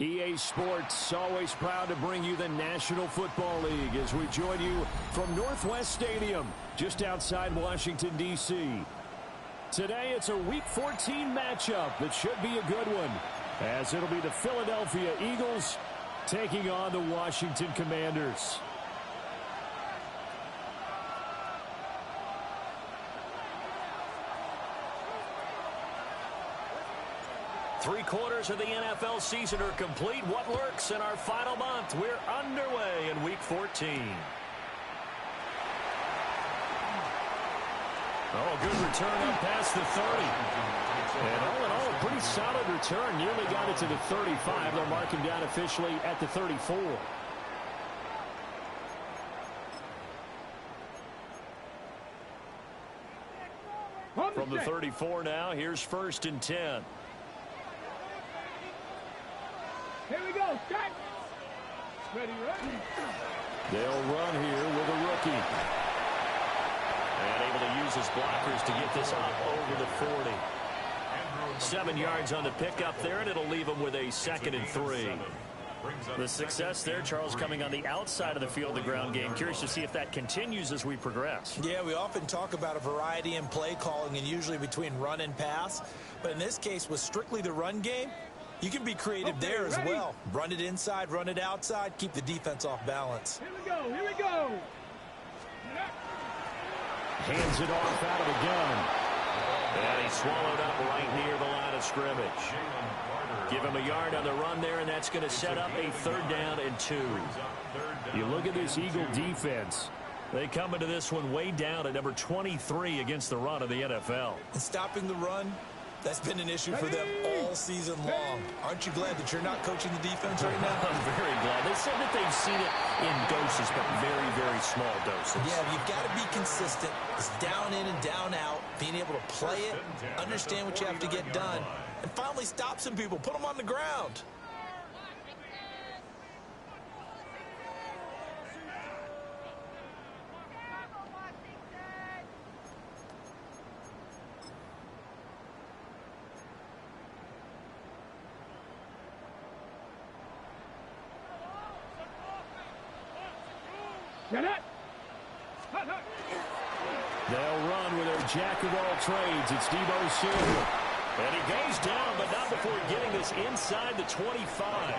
EA Sports, always proud to bring you the National Football League as we join you from Northwest Stadium, just outside Washington, D.C. Today, it's a Week 14 matchup that should be a good one, as it'll be the Philadelphia Eagles taking on the Washington Commanders. Three-quarters of the NFL season are complete. What lurks in our final month? We're underway in Week 14. Oh, good return up past the 30. And all in all, a pretty solid return. Nearly got it to the 35. They'll mark him down officially at the 34. From the 34 now, here's 1st and 10. Here we go, start. Ready, ready. They'll run here with a rookie. And able to use his blockers to get this up over the 40. 7 yards on the pickup there, and it'll leave him with a 2nd and 3. The success there, Charles, coming on the outside of the field, the ground game. Curious to see if that continues as we progress. Yeah, we often talk about a variety in play calling and usually between run and pass. But in this case, with strictly the run game, you can be creative there as well. Run it inside, run it outside, keep the defense off balance. Here we go, here we go. Hands it off out of the gun. And he swallowed up right near the line of scrimmage. Give him a yard on the run there, and that's going to set up a 3rd down and 2. You look at this Eagle defense. They come into this one way down at number 23 against the run of the NFL. And stopping the run, that's been an issue for them all season long. Aren't you glad that you're not coaching the defense right now? I'm very glad. They said that they've seen it in doses, but very, very small doses. Yeah, you've got to be consistent. It's down in and down out, being able to play it, understand what you have to get done, and finally stop some people, put them on the ground. Get it. They'll run with their jack-of-all-trades. It's Deebo Samuel. And he goes down, but not before getting this inside the 25.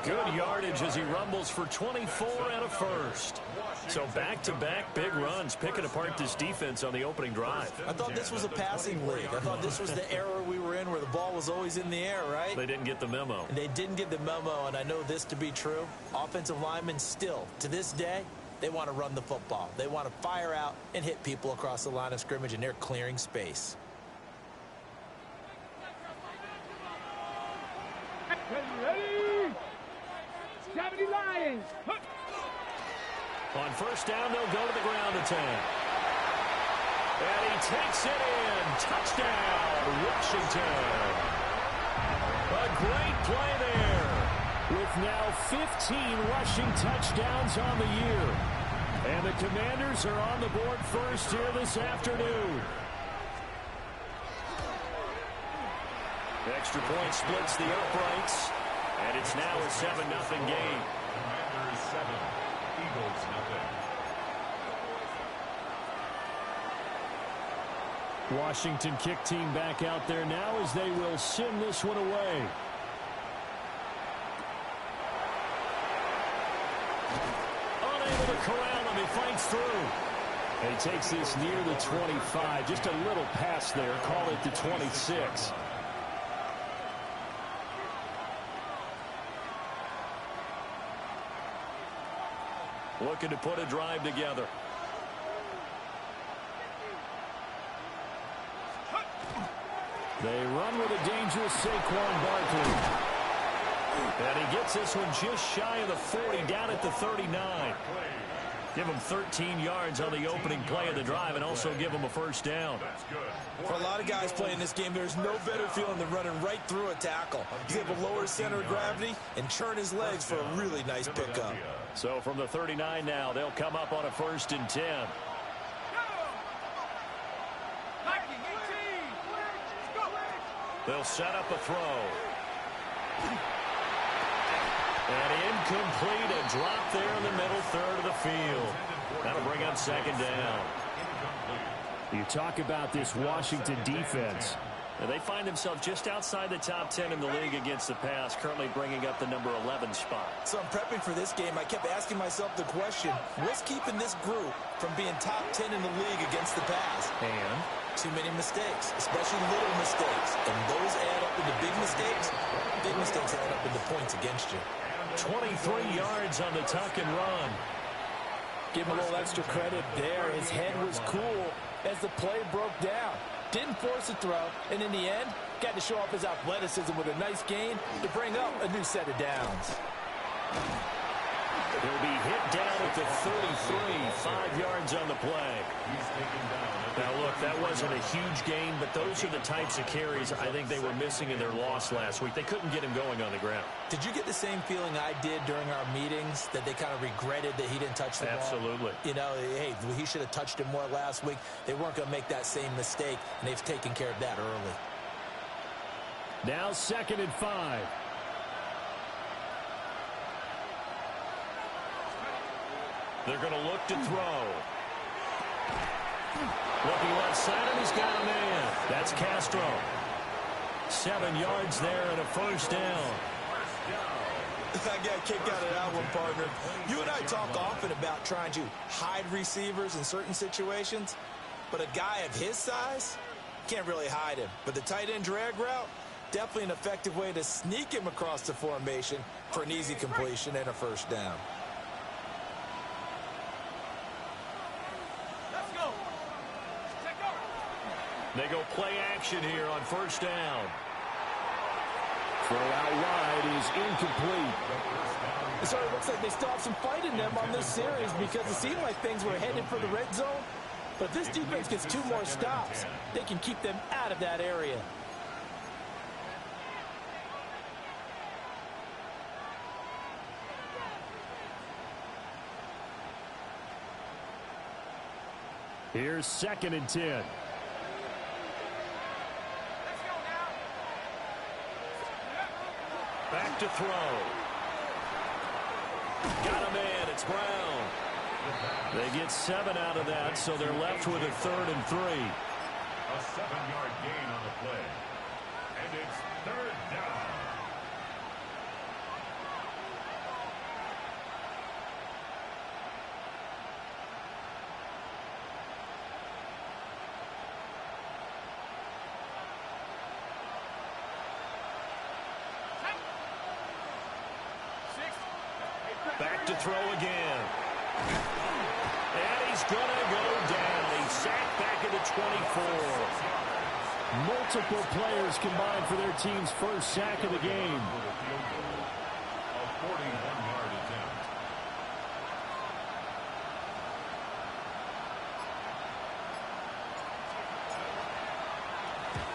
Good yardage as he rumbles for 24 and a 1st. So back-to-back big runs, picking apart this defense on the opening drive. I thought this was a passing league. I thought this was the era we were in where the ball was always in the air, right? They didn't get the memo. And they didn't get the memo, and I know this to be true. Offensive linemen still, to this day, they want to run the football. They want to fire out and hit people across the line of scrimmage, and they're clearing space. Ready. 70 Lions. On 1st down, they'll go to the ground attack. And he takes it in. Touchdown, Washington. A great play there. With now 15 rushing touchdowns on the year. And the Commanders are on the board first here this afternoon. Extra point splits the uprights. And it's now a 7-0 game. Commanders 7, Eagles 0. Washington kick team back out there now as they will send this one away. Unable to corral him. He fights through. And he takes this near the 25. Just a little pass there. Call it the 26. Looking to put a drive together. They run with a dangerous Saquon Barkley. And he gets this one just shy of the 40, down at the 39. Give him 13 yards on the opening play of the drive and also give him a 1st down. For a lot of guys playing this game, there's no better feeling than running right through a tackle. He's able to lower his center of gravity and churn his legs for a really nice pickup. So from the 39 now, they'll come up on a 1st and 10. They'll set up a throw. And incomplete, a drop there in the middle third of the field. That'll bring up second down. You talk about this Washington defense. They find themselves just outside the top 10 in the league against the pass, currently bringing up the number 11 spot. So I'm prepping for this game. I kept asking myself the question, what's keeping this group from being top 10 in the league against the pass? And too many mistakes, especially little mistakes. And those add up into big mistakes. Big mistakes add up into points against you. 23 yards on the tuck and run. Give him a little extra credit there. His head was cool as the play broke down. Didn't force a throw, and in the end, got to show off his athleticism with a nice gain to bring up a new set of downs. He'll be hit down at the 33, 5 yards on the play. Now, look, that wasn't a huge gain, but those are the types of carries I think they were missing in their loss last week. They couldn't get him going on the ground. Did you get the same feeling I did during our meetings, that they kind of regretted that he didn't touch the ball? Absolutely. You know, hey, he should have touched him more last week. They weren't going to make that same mistake, and they've taken care of that early. Now 2nd and 5. They're going to look to throw. Looking left side, and he's got a man. That's Castro. 7 yards there and a first down. I got kicked out of that one, partner. You and I talk often about trying to hide receivers in certain situations, but a guy of his size can't really hide him. But the tight end drag route, definitely an effective way to sneak him across the formation for an easy completion and a first down. They go play action here on first down. Throw out wide is incomplete. So it looks like they still have some fight in them on this series because it seemed like things were headed for the red zone. But if this defense gets 2 more stops, they can keep them out of that area. Here's 2nd and 10. Back to throw. Got a man. It's Brown. They get 7 out of that, so they're left with a 3rd and 3. A 7-yard gain on the play. And it's 3rd down. Back to throw again. And he's going to go down. He's sacked back at the 24. Multiple players combined for their team's first sack of the game. A 41-yard attempt.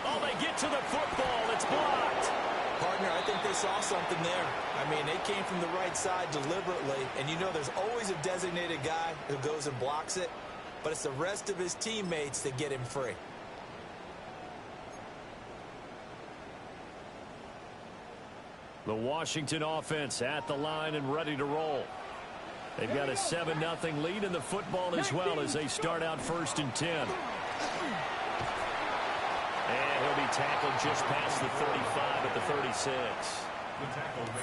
Oh, they get to the football. It's blocked. Partner, I think they saw something there. I mean, they came from the right side deliberately, and you know there's always a designated guy who goes and blocks it, but it's the rest of his teammates that get him free. The Washington offense at the line and ready to roll. They've got a 7-0 lead in the football as well as they start out 1st and 10. And he'll be tackled just past the 35 at the 36.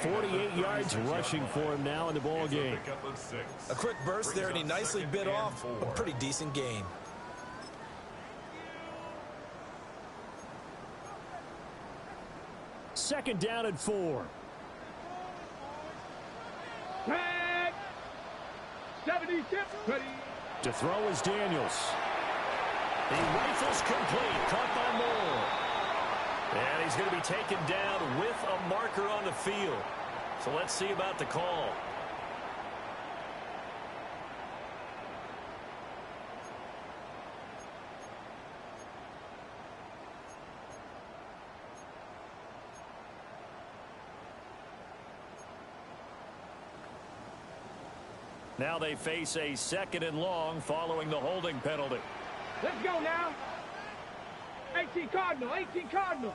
48 yards rushing for him now in the ball game. A quick burst there, and he nicely bit off a pretty decent gain. Second down and 4. Tag. 70 tip. Ready. To throw is Daniels. He rifles complete, caught by Moore. And he's going to be taken down with a marker on the field. So let's see about the call. Now they face a 2nd and long following the holding penalty. Let's go now. 18 Cardinal, 18 Cardinal.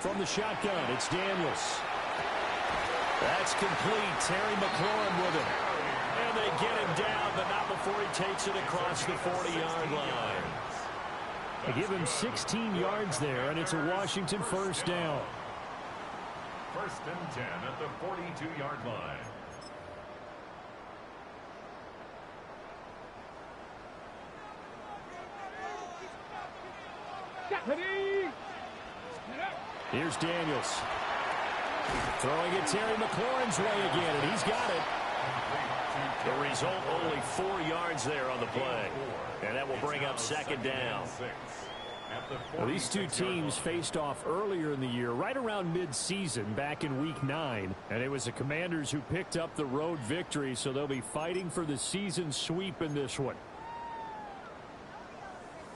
From the shotgun, it's Daniels. That's complete. Terry McLaurin with him. And they get him down, but not before he takes it across the 40-yard line. They give him 16 yards there, and it's a Washington first down. 1st and 10 at the 42-yard line. Here's Daniels. Throwing it Terry McLaurin's way again, and he's got it. The result, only 4 yards there on the play. And that will bring up 2nd down. Well, these two teams faced off earlier in the year, right around mid-season, back in Week 9. And it was the Commanders who picked up the road victory, so they'll be fighting for the season sweep in this one.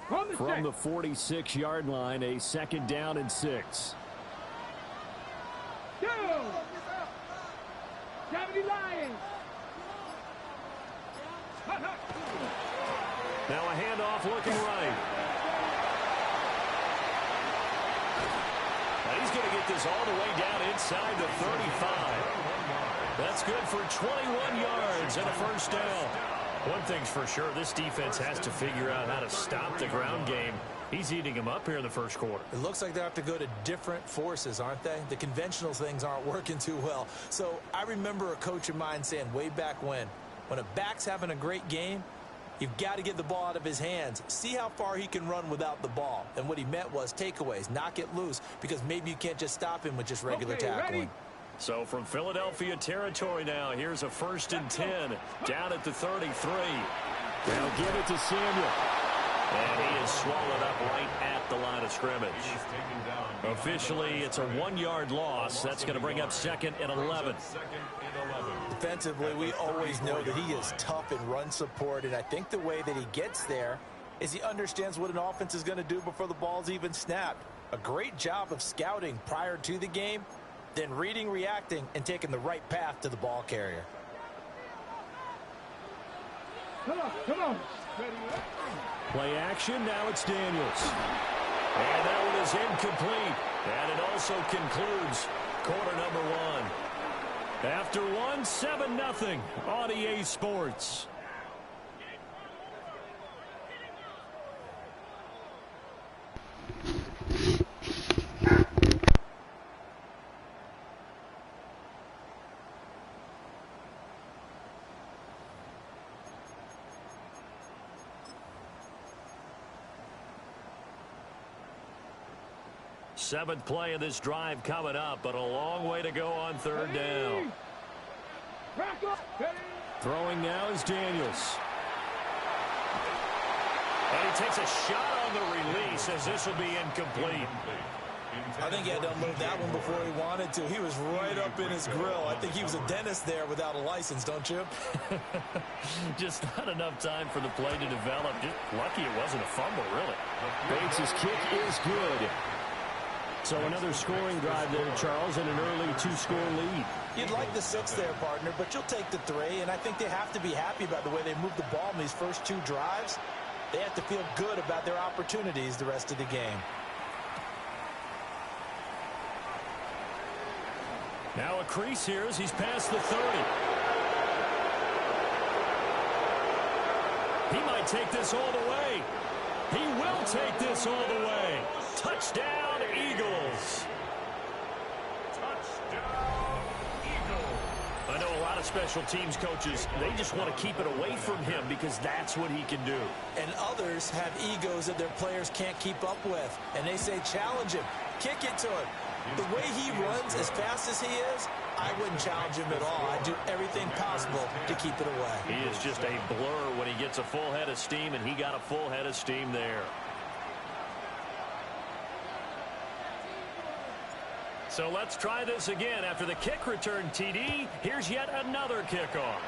From the 46-yard line, a 2nd down and 6. Go! 70 Lions! Now a handoff looking right. Now he's going to get this all the way down inside the 35. That's good for 21 yards and a first down. One thing's for sure, this defense has to figure out how to stop the ground game. He's eating him up here in the first quarter. It looks like they have to go to different forces, aren't they? The conventional things aren't working too well. So I remember a coach of mine saying way back when a back's having a great game, you've got to get the ball out of his hands. See how far he can run without the ball. And what he meant was takeaways, knock it loose, because maybe you can't just stop him with just regular tackling. Ready? So from Philadelphia territory now, here's a 1st and 10 down at the 33. They'll give it to Samuel. And he is swallowed up right at the line of scrimmage. Officially, it's a 1-yard loss. That's going to bring up 2nd and 11. Defensively, we always know that he is tough in run support, and I think the way that he gets there is he understands what an offense is going to do before the ball's even snapped. A great job of scouting prior to the game, then reading, reacting, and taking the right path to the ball carrier. Come on. Ready? Play action, now it's Daniels. And that one is incomplete. And it also concludes quarter number 1. After 1, 7-0 on EA Sports. Seventh play of this drive coming up, but a long way to go on 3rd down. Throwing now is Daniels. And he takes a shot on the release as this will be incomplete. I think he had to unload that one before he wanted to. He was right up in his grill. I think he was a dentist there without a license, don't you? Just not enough time for the play to develop. Just lucky it wasn't a fumble, really. Bates' kick is good. So another scoring drive there, Charles, and an early 2-score lead. You'd like the 6 there, partner, but you'll take the 3, and I think they have to be happy about the way they moved the ball in these first 2 drives. They have to feel good about their opportunities the rest of the game. Now a crease here as he's past the 30. He might take this all the way. He will take this all the way. Touchdown, Eagles. Touchdown, Eagles. I know a lot of special teams coaches, they just want to keep it away from him because that's what he can do. And others have egos that their players can't keep up with. And they say, challenge him, kick it to him. The way he runs as fast as he is, I wouldn't challenge him at all. I'd do everything possible to keep it away. He is just a blur when he gets a full head of steam, and he got a full head of steam there. So let's try this again. After the kick return TD, here's yet another kickoff.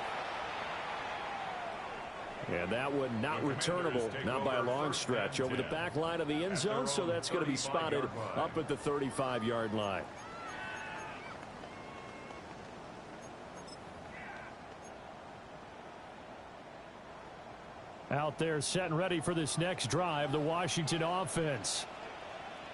And that one not returnable, not by a long stretch, over the back line of the end zone, so that's going to be spotted up at the 35-yard line. Out there set and ready for this next drive, the Washington offense.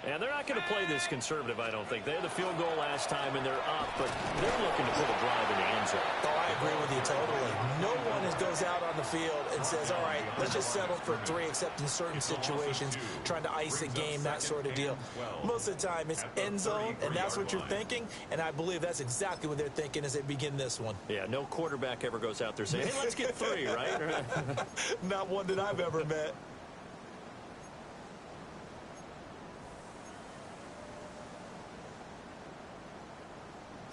And they're not going to play this conservative, I don't think. They had the field goal last time, and they're up, but they're looking to put a drive in the end zone. Oh, I agree with you totally. No one goes out on the field and says, all right, let's just settle for 3, except in certain situations, trying to ice a game, that sort of deal. Most of the time, it's end zone, and that's what you're thinking, and I believe that's exactly what they're thinking as they begin this one. Yeah, no quarterback ever goes out there saying, hey, let's get 3, right? Not one that I've ever met.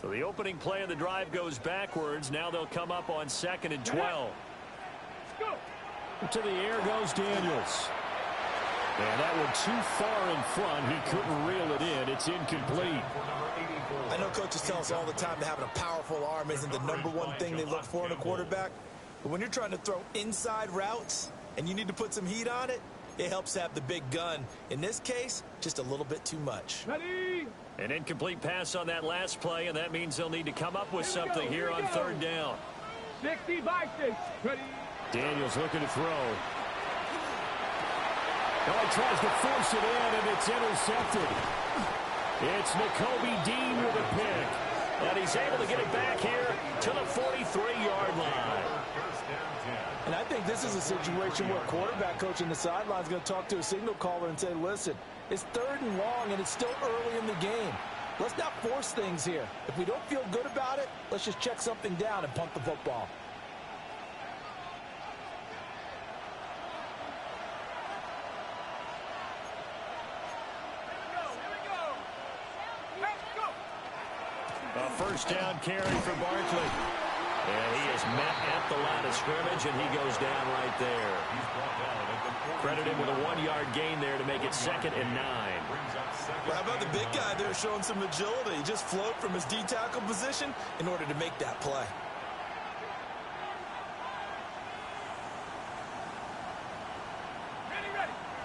So the opening play of the drive goes backwards. Now they'll come up on 2nd and 12. To the air goes Daniels. And that one too far in front. He couldn't reel it in. It's incomplete. I know coaches tell us all the time that having a powerful arm isn't the #1 thing they look for in a quarterback. But when you're trying to throw inside routes and you need to put some heat on it, it helps have the big gun. In this case, just a little bit too much. Ready? An incomplete pass on that last play, and that means they'll need to come up with something here on 3rd down. 60 by 6. Ready? Daniels looking to throw. Oh, he tries to force it in, and it's intercepted. It's Nakobe Dean with a pick. And he's able to get it back here to the 43-yard line. And I think this is a situation where quarterback coach in the sideline is going to talk to a signal caller and say, listen, it's 3rd and long, and it's still early in the game. Let's not force things here. If we don't feel good about it, let's just check something down and punt the football. A 1st down carry for Barkley. And he is met at the line of scrimmage, and he goes down right there. Credit him with a 1-yard gain there to make it 2nd and 9. Well, how about the big guy there showing some agility? He just float from his D-tackle position in order to make that play.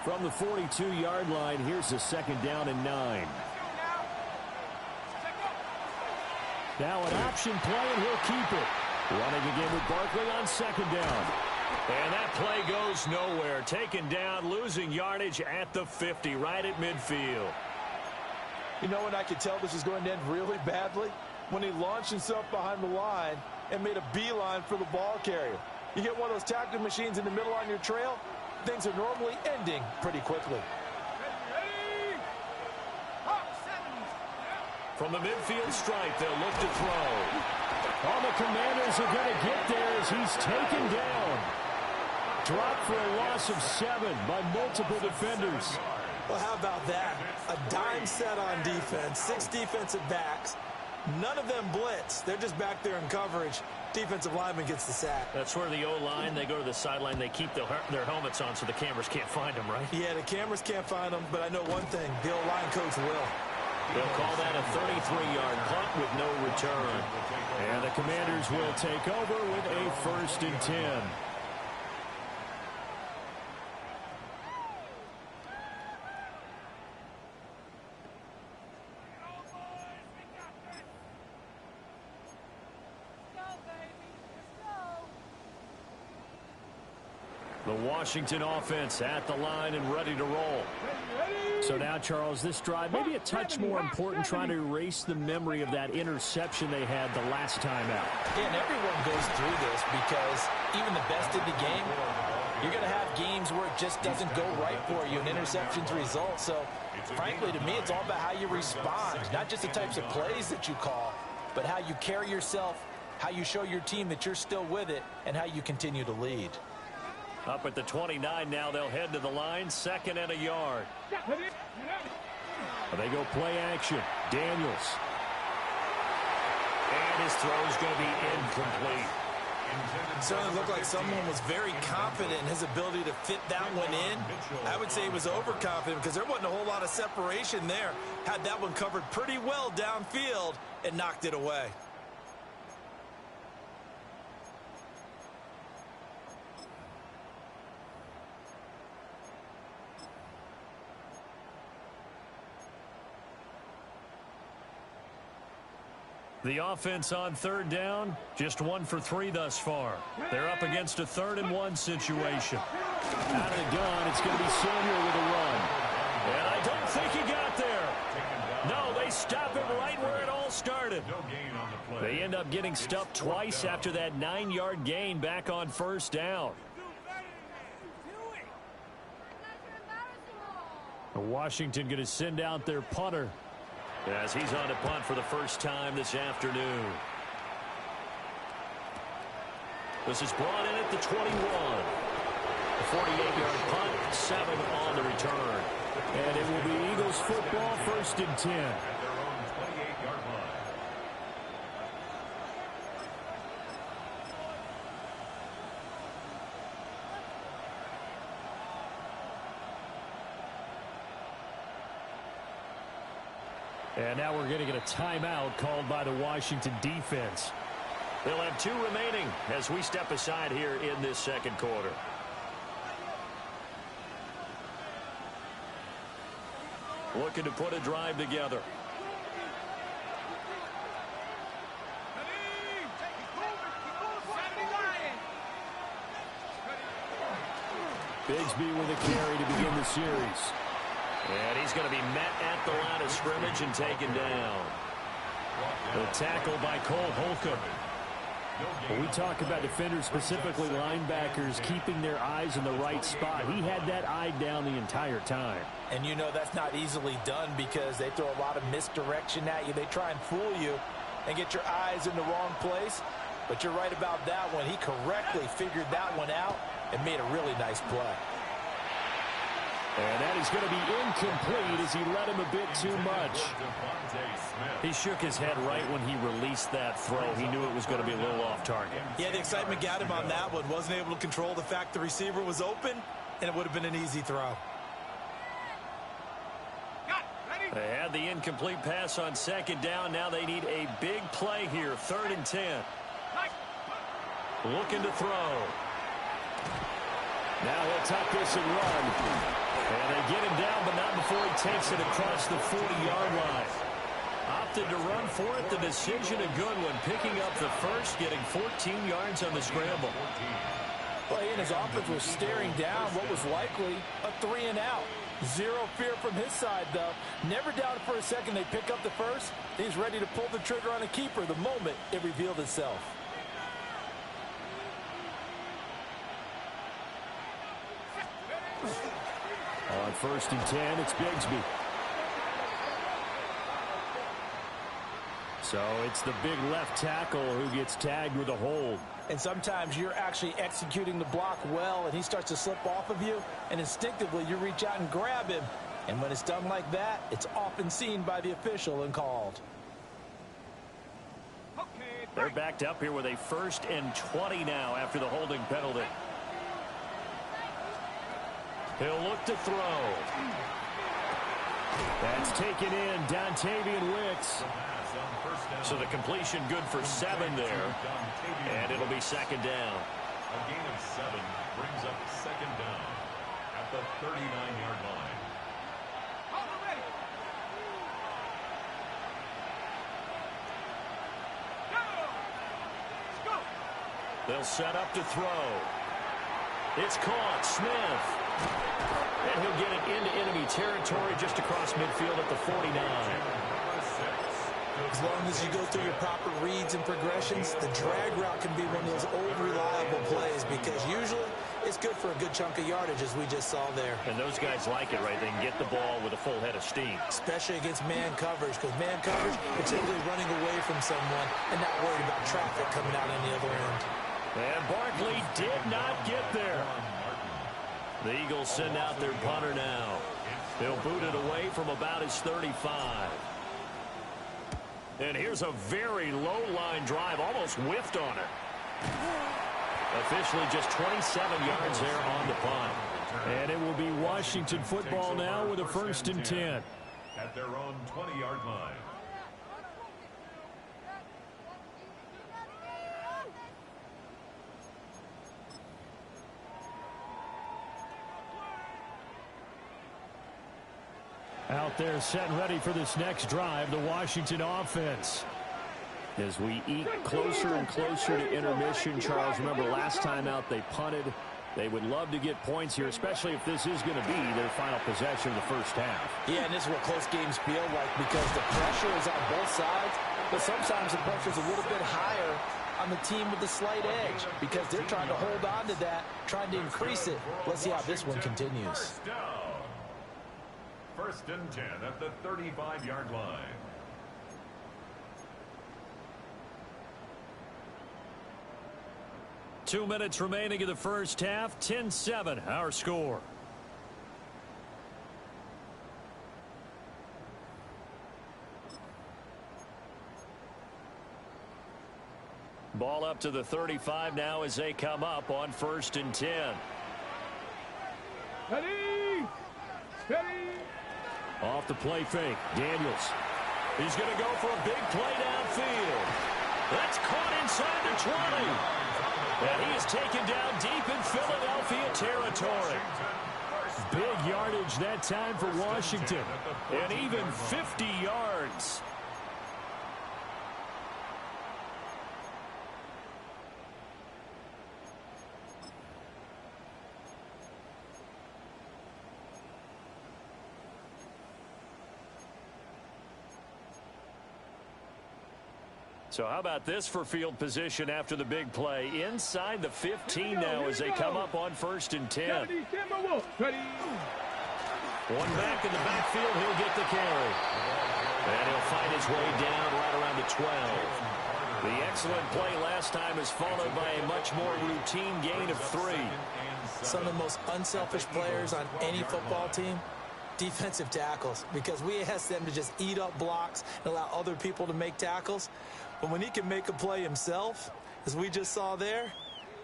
From the 42-yard line, here's the 2nd down and 9. Now an option play, and he'll keep it. Running again with Barkley on 2nd down. And that play goes nowhere. Taken down, losing yardage at the 50, right at midfield. You know when I could tell this is going to end really badly? When he launched himself behind the line and made a beeline for the ball carrier. You get one of those tackling machines in the middle on your trail, things are normally ending pretty quickly. From the midfield stripe, they'll look to throw. All the Commanders are going to get there as he's taken down. Dropped for a loss of 7 by multiple defenders. Well, how about that? A dime set on defense, 6 defensive backs. None of them blitz. They're just back there in coverage. Defensive lineman gets the sack. That's where the O-line, they go to the sideline, they keep their helmets on so the cameras can't find them, right? Yeah, the cameras can't find them, but I know one thing. The O-line coach will. They'll call that a 33-yard punt with no return. And the Commanders will take over with a 1st and 10. The Washington offense at the line and ready to roll. So now, Charles, this drive maybe a touch more important, trying to erase the memory of that interception they had the last time out. Yeah, and everyone goes through this because even the best in the game, you're going to have games where it just doesn't go right for you and interceptions result. So, frankly, to me, it's all about how you respond, not just the types of plays that you call, but how you carry yourself, how you show your team that you're still with it, and how you continue to lead. Up at the 29 now, they'll head to the line, 2nd and a yard. They go play action. Daniels. And his throw's going to be incomplete. It certainly looked like someone was very confident in his ability to fit that one in. I would say he was overconfident because there wasn't a whole lot of separation there. Had that one covered pretty well downfield and knocked it away. The offense on 3rd down, just 1 for 3 thus far. They're up against a 3rd and 1 situation. Out of the gun, it's going to be Samuel with a run. And I don't think he got there. No, they stop him right where it all started. They end up getting stuffed twice after that 9-yard gain back on first down. Washington going to send out their punter, as he's on to punt for the first time this afternoon. This is brought in at the 21. A 48-yard punt, 7 on the return. And it will be Eagles football, 1st and 10. At their own 28-yard line. And now we're going to get a timeout called by the Washington defense. They'll have 2 remaining as we step aside here in this second quarter. Looking to put a drive together. Bigsby with a carry to begin the series. And he's going to be met at the line of scrimmage and taken down. The tackle by Cole Holcomb. When we talk about defenders, specifically linebackers, keeping their eyes in the right spot, he had that eye down the entire time. And you know that's not easily done because they throw a lot of misdirection at you. They try and fool you and get your eyes in the wrong place. But you're right about that one. He correctly figured that one out and made a really nice play. And that is going to be incomplete as he led him a bit too much. He shook his head right when he released that throw. He knew it was going to be a little off target. Yeah, the excitement got him on that one. Wasn't able to control the fact the receiver was open, and it would have been an easy throw. They had the incomplete pass on second down. Now they need a big play here. 3rd and 10. Looking to throw. Now he'll tuck this and run. And they get him down, but not before he takes it across the 40-yard line. Opted to run for it. The decision a good one. Picking up the first, getting 14 yards on the scramble. Well, he and his offense was staring down what was likely a 3-and-out. Zero fear from his side, though. Never doubted for a second they pick up the first. He's ready to pull the trigger on a keeper the moment it revealed itself. On 1st and 10, it's Bigsby. So it's the big left tackle who gets tagged with a hold. And sometimes you're actually executing the block well, and he starts to slip off of you, and instinctively you reach out and grab him. And when it's done like that, it's often seen by the official and called. They're backed up here with a 1st and 20 now after the holding penalty. He'll look to throw. That's taken in, Dontavian Wicks. So the completion good for 7 there. And it'll be 2nd down. A gain of 7 brings up 2nd down at the 39-yard line. They'll set up to throw. It's caught. Smith. And he'll get it into enemy territory just across midfield at the 49. As long as you go through your proper reads and progressions, the drag route can be one of those old reliable plays because usually it's good for a good chunk of yardage, as we just saw there. And those guys like it, right? They can get the ball with a full head of steam. Especially against man coverage, because man coverage, particularly running away from someone and not worried about traffic coming out on the other end. And Barkley did not get there. The Eagles send out their punter now. They'll boot it away from about his 35. And here's a very low-line drive, almost whiffed on it. Officially just 27 yards there on the punt. And it will be Washington football now with a 1st and 10. At their own 20-yard line. Out there set and ready for this next drive, the Washington offense. As we eke closer and closer to intermission, Charles, remember last time out they punted. They would love to get points here, especially if this is going to be their final possession of the first half. Yeah, and this is what close games feel like because the pressure is on both sides, but sometimes the pressure is a little bit higher on the team with the slight edge because they're trying to hold on to that, trying to increase it. Let's see how this one continues. First and 10 at the 35-yard line. Two minutes remaining in the first half. 10-7, our score. Ball up to the 35 now as they come up on 1st and 10. Ready? Ready? Off the play fake. Daniels. He's going to go for a big play downfield. That's caught inside the 20. And he is taken down deep in Philadelphia territory. Big yardage that time for Washington. And even 50 yards. So how about this for field position after the big play? Inside the 15 now as they come up on 1st and 10. One back in the backfield, he'll get the carry. And he'll find his way down right around the 12. The excellent play last time is followed by a much more routine gain of 3. Some of the most unselfish players on any football team, defensive tackles, because we ask them to just eat up blocks and allow other people to make tackles. But when he can make a play himself, as we just saw there,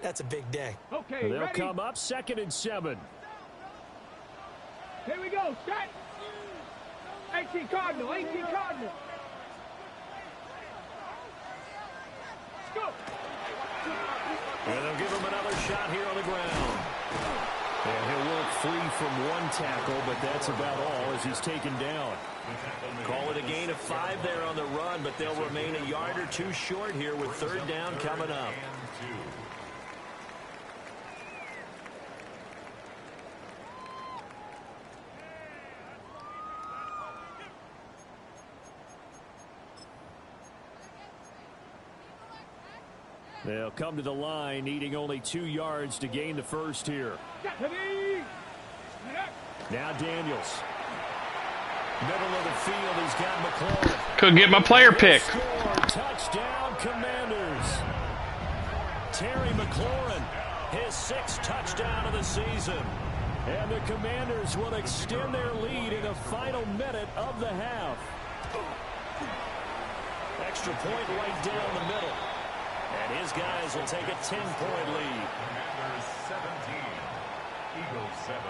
that's a big day. Okay, they'll ready? come up 2nd and 7. Here we go. Start. 18 Cardinal. 18 Cardinal. Let's go. And they'll give him another shot here on the ground. And he'll work free from one tackle, but that's about all as he's taken down. Call it a gain of 5 there on the run, but they'll remain a yard or 2 short here with 3rd down coming up. They'll come to the line, needing only 2 yards to gain the first here. Now Daniels. Middle of the field, he's got McLaurin. Couldn't get my player pick. Score, touchdown, Commanders. Terry McLaurin, his 6th touchdown of the season. And the Commanders will extend their lead in the final minute of the half. Extra point right down the middle. And his guys will take a 10-point lead. Commanders 17, Eagles 7.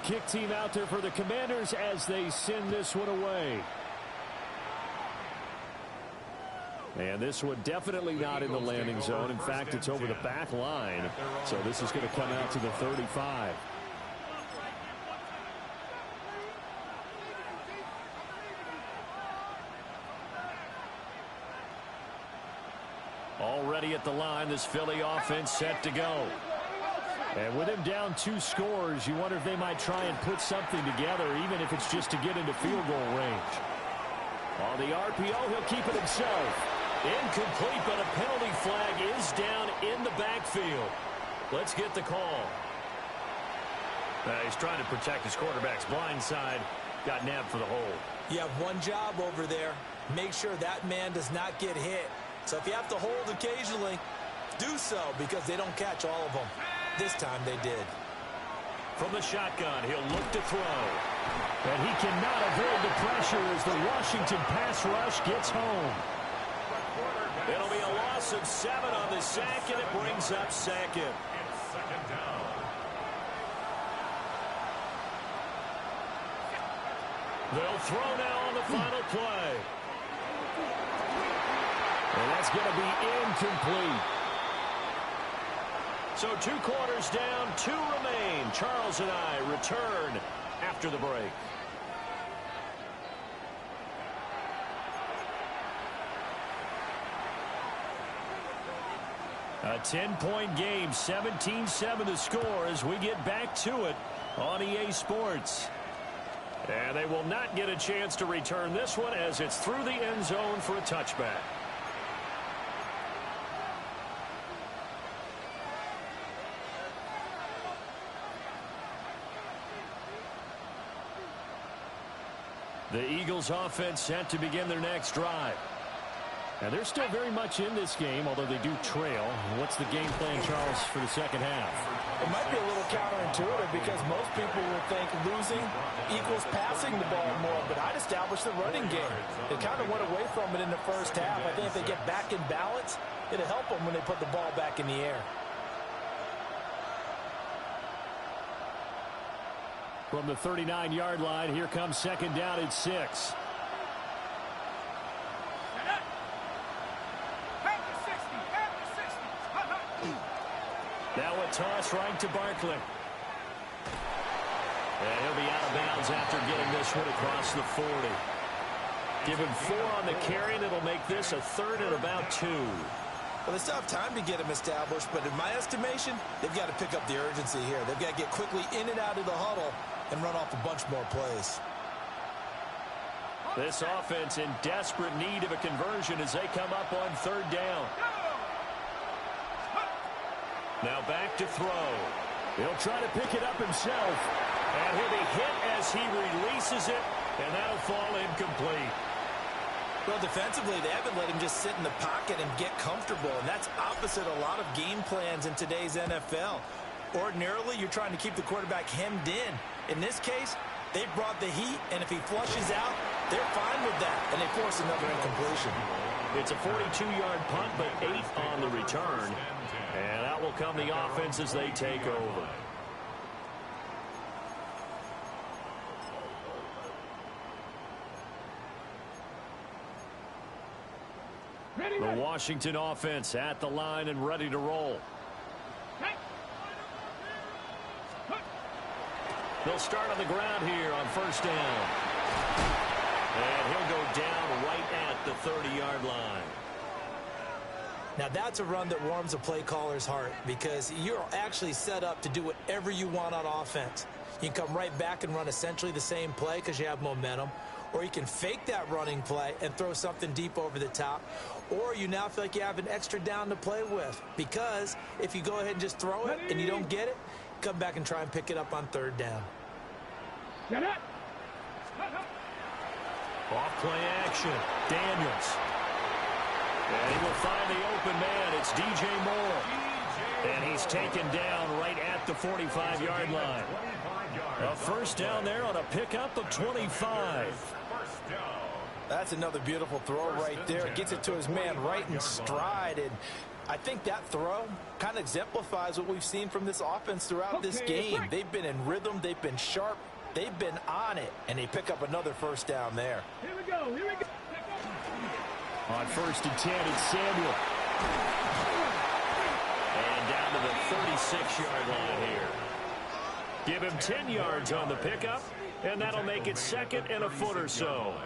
Kick team out there for the Commanders as they send this one away. And this one definitely not in the landing zone. In fact, it's over the back line. So this is going to come out to the 35. Already at the line, this Philly offense set to go. And with him down 2 scores, you wonder if they might try and put something together, even if it's just to get into field goal range. On the RPO, he'll keep it himself. Incomplete, but a penalty flag is down in the backfield. Let's get the call. He's trying to protect his quarterback's blind side. Got nabbed for the hold. You have one job over there. Make sure that man does not get hit. So if you have to hold occasionally, do so because they don't catch all of them. This time they did. From the shotgun, he'll look to throw. And he cannot avoid the pressure as the Washington pass rush gets home. It'll be a loss of 7 on the sack, and it brings up 2nd. It's 2nd down. They'll throw now on the final play. And that's going to be incomplete. So 2 quarters down, 2 remain. Charles and I return after after the break. A 10-point game, 17-7 the score as we get back to it on EA Sports. And they will not get a chance to return this one as it's through the end zone for a touchback. The Eagles offense set to begin their next drive. And they're still very much in this game, although they do trail. What's the game plan, Charles, for the second half? It might be a little counterintuitive because most people would think losing equals passing the ball more, but I'd establish the running game. They kind of went away from it in the first half. I think if they get back in balance, it'll help them when they put the ball back in the air. From the 39-yard line, here comes second down at 6. Now a toss right to Barkley. And he'll be out of bounds after getting this one across the 40. Give him 4 on the carry, and it'll make this a third and about 2. Well, they still have time to get him established, but in my estimation, they've got to pick up the urgency here. They've got to get quickly in and out of the huddle and run off a bunch more plays. This offense in desperate need of a conversion as they come up on third down. Now back to throw. He'll try to pick it up himself. And he'll be hit as he releases it, and that'll fall incomplete. Well, defensively, they haven't let him just sit in the pocket and get comfortable, and that's opposite a lot of game plans in today's NFL. Ordinarily, you're trying to keep the quarterback hemmed in. In this case, they brought the heat, and if he flushes out, they're fine with that, and they force another incompletion. It's a 42-yard punt, but 8 on the return. And out will come the offense as they take over. The Washington offense at the line and ready to roll. They'll start on the ground here on first down. And he'll go down right at the 30-yard line. Now, that's a run that warms a play caller's heart because you're actually set up to do whatever you want on offense. You can come right back and run essentially the same play because you have momentum, or you can fake that running play and throw something deep over the top, or you now feel like you have an extra down to play with because if you go ahead and just throw it and you don't get it, come back and try and pick it up on third down. Off play action. Daniels. And he will find the open man. It's DJ Moore. And he's taken down right at the 45-yard line. A first down there on a pickup of 25. That's another beautiful throw right there. Gets it to his man right in stride. And I think that throw kind of exemplifies what we've seen from this offense throughout this game. They've been in rhythm. They've been sharp. They've been on it. And they pick up another first down there. Here we go. Here we go. On first and 10, it's Samuel. And down to the 36-yard line here. Give him 10 yards on the pickup, and that'll make it second and a foot or so.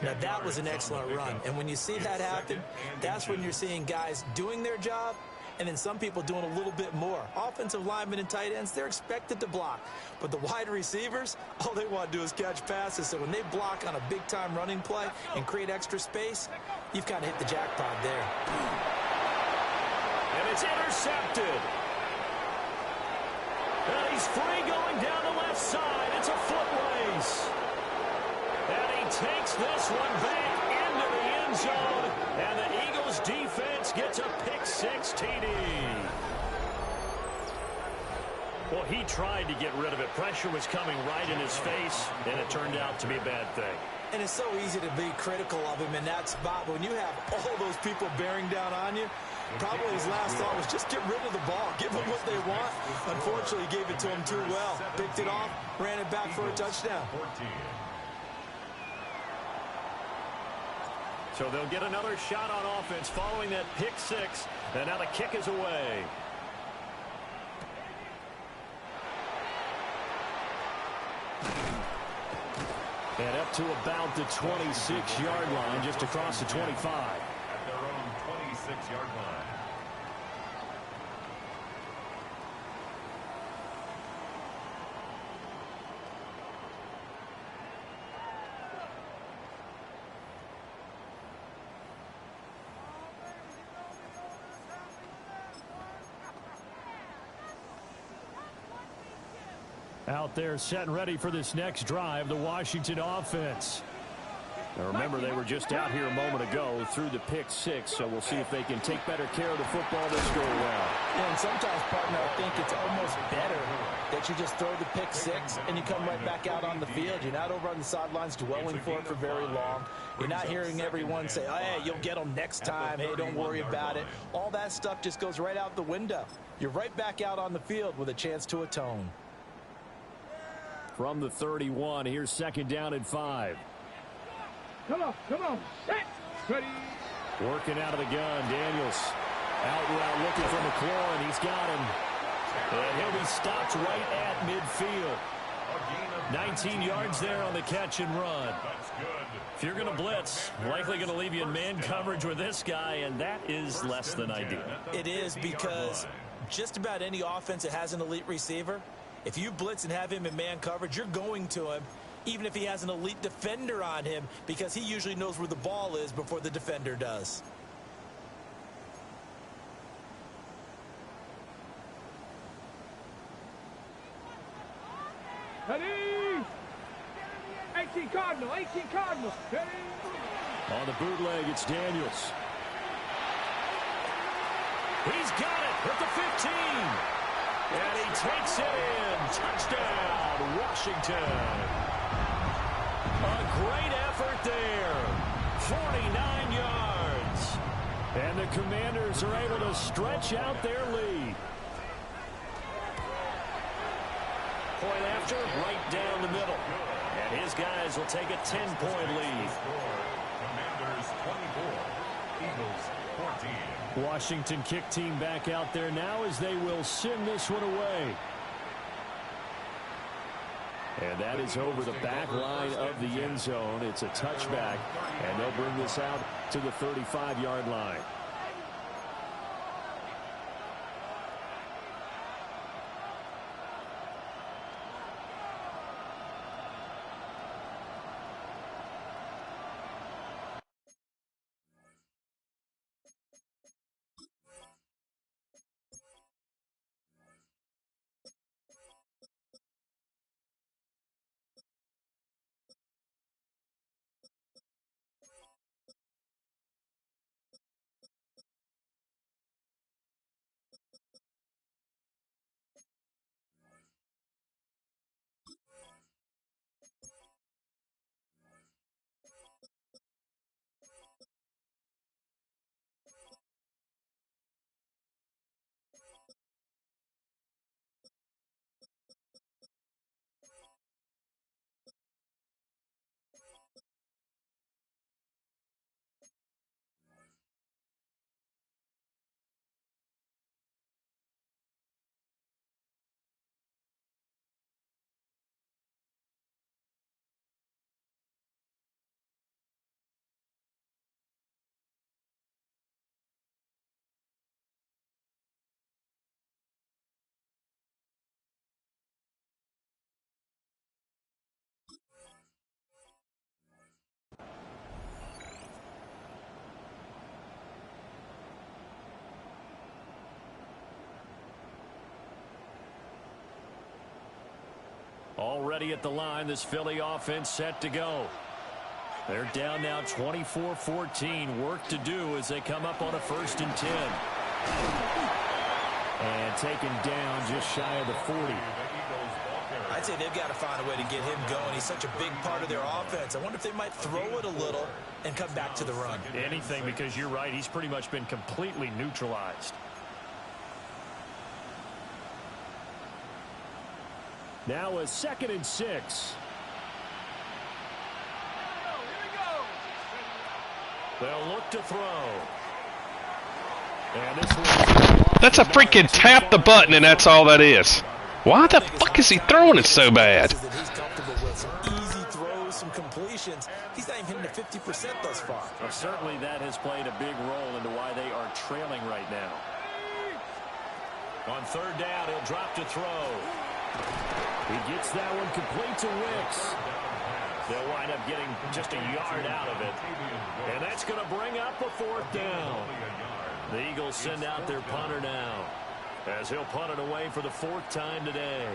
Now, that was an excellent run. And when you see that happen, that's when you're seeing guys doing their job and then some people doing a little bit more. Offensive linemen and tight ends, they're expected to block. But the wide receivers, all they want to do is catch passes. So when they block on a big-time running play and create extra space, you've kind of hit the jackpot there. And it's intercepted. And he's free going down the left side. It's a foot race. And he takes this one back into the end zone. And the Eagles defense gets a pick-6 TD. Well, he tried to get rid of it. Pressure was coming right in his face, and it turned out to be a bad thing. And it's so easy to be critical of him in that spot. But when you have all those people bearing down on you, probably his last thought was just get rid of the ball. Give them what they want. Unfortunately, he gave it to them too well. Picked it off, ran it back for a touchdown. So they'll get another shot on offense following that pick-6. And now the kick is away. And up to about the 26-yard line, just across the 25. At their own 26-yard line. Out there set and ready for this next drive, the Washington offense. Now remember, they were just out here a moment ago through the pick six, so we'll see if they can take better care of the football this go around. Yeah, and sometimes, partner, I think it's almost better that you just throw the pick six and you come right back out on the field. You're not over on the sidelines dwelling for it for very long. You're not hearing everyone say, oh, hey, you'll get them next time. Hey, don't worry about it. All that stuff just goes right out the window. You're right back out on the field with a chance to atone. From the 31, here's second down and 5. Come on, set, ready. Working out of the gun, Daniels. Out route looking for McLaurin. He's got him. And he'll be stopped right at midfield. 19 yards there on the catch and run. If you're going to blitz, likely going to leave you in man coverage with this guy, and that is less than ideal. It is, because just about any offense that has an elite receiver, if you blitz and have him in man coverage, you're going to him, even if he has an elite defender on him, because he usually knows where the ball is before the defender does. Ready. 18 Cardinal, ready. On the bootleg, it's Daniels. He's got it at the 15. And he takes it in. Touchdown, Washington. A great effort there. 49 yards. And the Commanders are able to stretch out their lead. Point after, right down the middle. And his guys will take a 10-point lead. Commanders 24, Eagles 14. Washington kick team back out there now as they will send this one away. And that is over the back line of the end zone. It's a touchback, and they'll bring this out to the 35-yard line. Already at the line, this Philly offense set to go. They're down now 24-14. Work to do as they come up on a 1st and 10. And taken down just shy of the 40. I'd say they've got to find a way to get him going. He's such a big part of their offense. I wonder if they might throw it a little and come back to the run. Anything, because you're right. He's pretty much been completely neutralized. Now a 2nd and 6. They'll look to throw. And this one's That's a freaking tap the button and that's all that is. Why the fuck is he throwing it so bad? some easy throws, some completions. He's not even hitting the 50% thus far. Well, certainly that has played a big role into why they are trailing right now. On third down, he'll drop to throw. He gets that one complete to Wicks. They'll wind up getting just a yard out of it. And that's going to bring up a fourth down. The Eagles send out their punter now, as he'll punt it away for the fourth time today.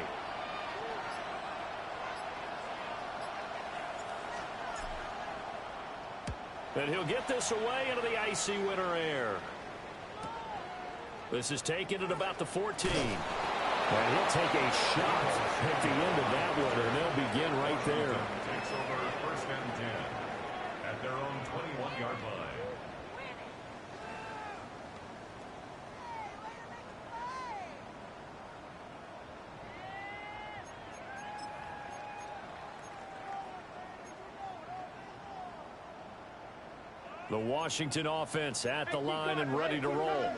And he'll get this away into the icy winter air. This is taken at about the 14. And he'll take a shot at the end of that one, and they'll begin right there. Takes over first and 10 at their own 21-yard line. The Washington offense at the line and ready to roll.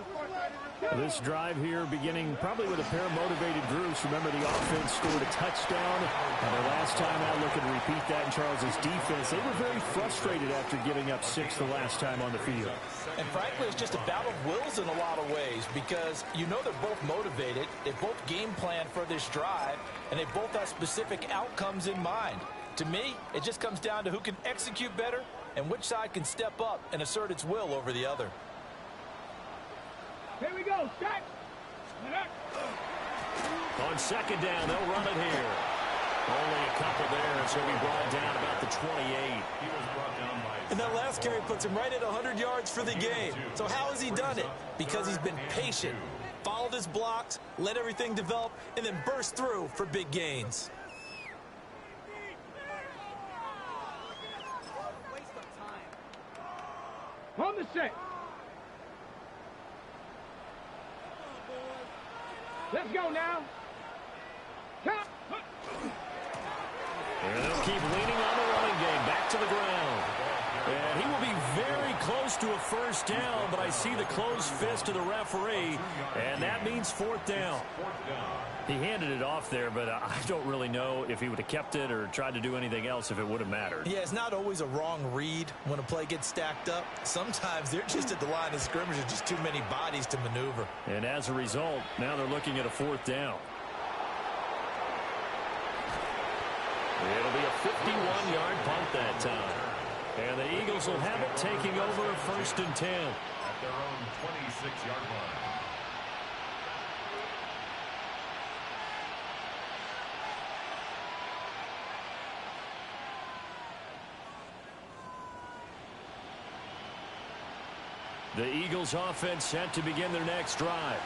This drive here beginning probably with a pair of motivated groups. Remember, the offense scored a touchdown. And the last time out, looking to repeat that in Charles's defense. They were very frustrated after giving up 6 the last time on the field. And frankly, it's just a battle of wills in a lot of ways, because you know they're both motivated. They both game plan for this drive, and they both have specific outcomes in mind. To me, it just comes down to who can execute better and which side can step up and assert its will over the other. Here we go. Start. On second down, they'll run it here. Only a couple there, and so he brought down about the 28. He was brought down by... And that last carry puts him right at 100 yards for the game. So how has he done it? Because he's been patient, followed his blocks, let everything develop, and then burst through for big gains. On the set. Let's go now. Count. And they'll keep leaning on the running game. Back to the ground. And he will be very close to a first down, but I see the closed fist of the referee, and that means fourth down. He handed it off there, but I don't really know if he would have kept it or tried to do anything else if it would have mattered. Yeah, it's not always a wrong read when a play gets stacked up. Sometimes they're just at the line of scrimmage with just too many bodies to maneuver. And as a result, now they're looking at a fourth down. It'll be a 51-yard punt that time. And the Eagles will have it, taking over a first and 10. At their own 26-yard line. The Eagles offense set to begin their next drive.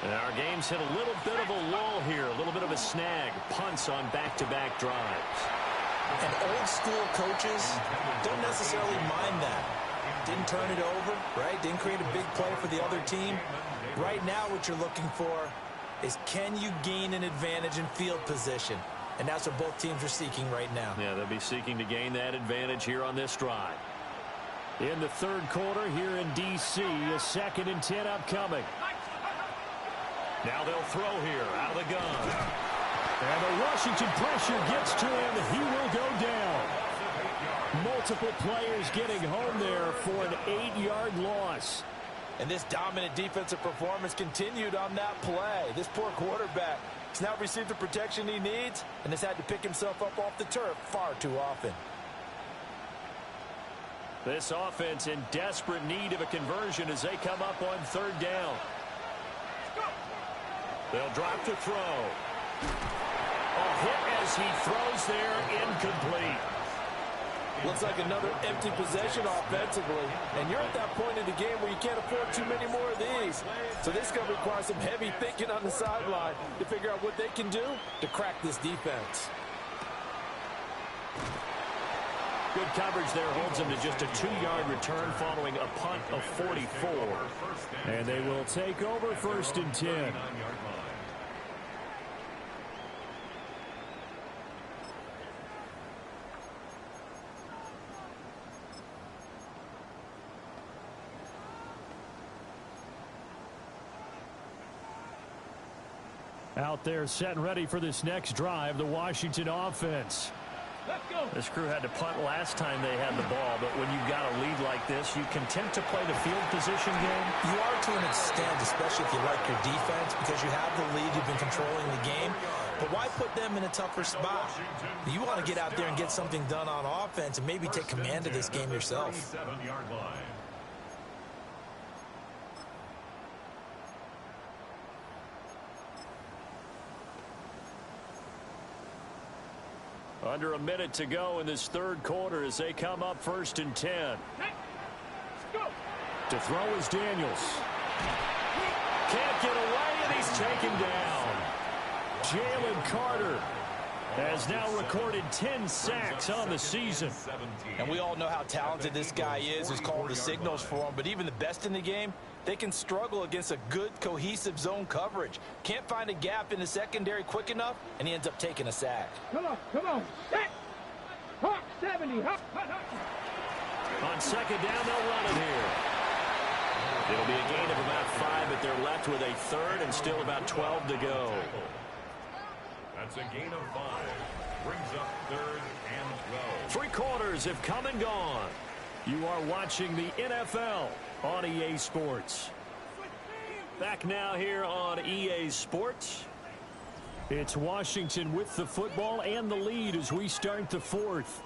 And our game's hit a little bit of a lull here, a little bit of a snag. Punts on back-to-back drives. And old-school coaches don't necessarily mind that. Didn't turn it over, right? Didn't create a big play for the other team. Right now what you're looking for is, can you gain an advantage in field position? And that's what both teams are seeking right now. Yeah, they'll be seeking to gain that advantage here on this drive. In the third quarter here in D.C., a 2nd and 10 upcoming. Now they'll throw here out of the gun. And the Washington pressure gets to him. He will go down. Multiple players getting home there for an 8-yard loss. And this dominant defensive performance continued on that play. This poor quarterback has now received the protection he needs and has had to pick himself up off the turf far too often. This offense in desperate need of a conversion as they come up on third down. They'll drop to throw. A hit as he throws there, incomplete. Looks like another empty possession offensively. And you're at that point in the game where you can't afford too many more of these. So this is going to require some heavy thinking on the sideline to figure out what they can do to crack this defense. Good coverage there holds him to just a 2-yard return following a punt of 44. And they will take over 1st and 10. Out there set and ready for this next drive, the Washington offense. Let's go. This crew had to punt last time they had the ball, but when you've got a lead like this, you content to play the field position game? You are to an extent, especially if you like your defense, because you have the lead, you've been controlling the game. But why put them in a tougher spot? You want to get out there and get something done on offense and maybe take command of this game yourself. Under a minute to go in this third quarter as they come up 1st and 10. To throw is Daniels. Can't get away, and he's taken down. Jalen Carter has now recorded 10 sacks on the season. And we all know how talented this guy is, who's calling the signals for him. But even the best in the game, they can struggle against a good, cohesive zone coverage. Can't find a gap in the secondary quick enough, and he ends up taking a sack. Come on, come on. Set. Hawk 70. Hawk. On second down, they'll run it here. It'll be a gain of about 5, but they're left with a third and still about 12 to go. That's a gain of 5. Brings up 3rd and 12. 3 quarters have come and gone. You are watching the NFL on EA Sports. Back now here on EA Sports. It's Washington with the football and the lead as we start the 4th.